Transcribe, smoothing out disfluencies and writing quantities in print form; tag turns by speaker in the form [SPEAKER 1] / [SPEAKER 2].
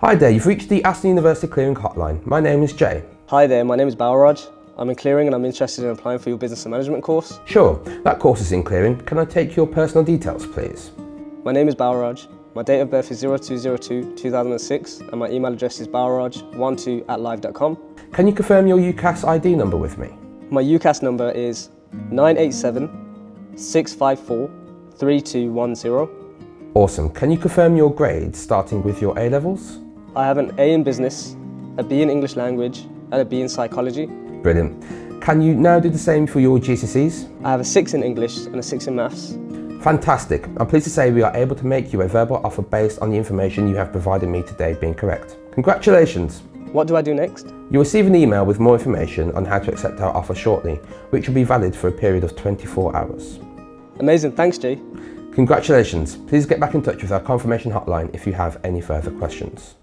[SPEAKER 1] Hi there, you've reached the Aston University Clearing Hotline. My name is Jay.
[SPEAKER 2] Hi there, my name is Balraj. I'm in clearing and I'm interested in applying for your business and management course.
[SPEAKER 1] Sure, that course is in clearing. Can I take your personal details, please?
[SPEAKER 2] My name is Balraj. My date of birth is 02/02/2006 and my email address is balraj12@live.com.
[SPEAKER 1] Can you confirm your Ucast ID number with me?
[SPEAKER 2] My Ucast number is 987 654 3210.
[SPEAKER 1] Awesome. Can you confirm your grades starting with your A-levels?
[SPEAKER 2] I have an A in business, a B in English language and a B in psychology.
[SPEAKER 1] Brilliant. Can you now do the same for your GCSEs?
[SPEAKER 2] I have a 6 in English and a 6 in maths.
[SPEAKER 1] Fantastic. I'm pleased to say we are able to make you a verbal offer based on the information you have provided me today being correct. Congratulations.
[SPEAKER 2] What do I do next?
[SPEAKER 1] You'll receive an email with more information on how to accept our offer shortly, which will be valid for a period of 24 hours.
[SPEAKER 2] Amazing, thanks Jay.
[SPEAKER 1] Congratulations. Please get back in touch with our confirmation hotline if you have any further questions.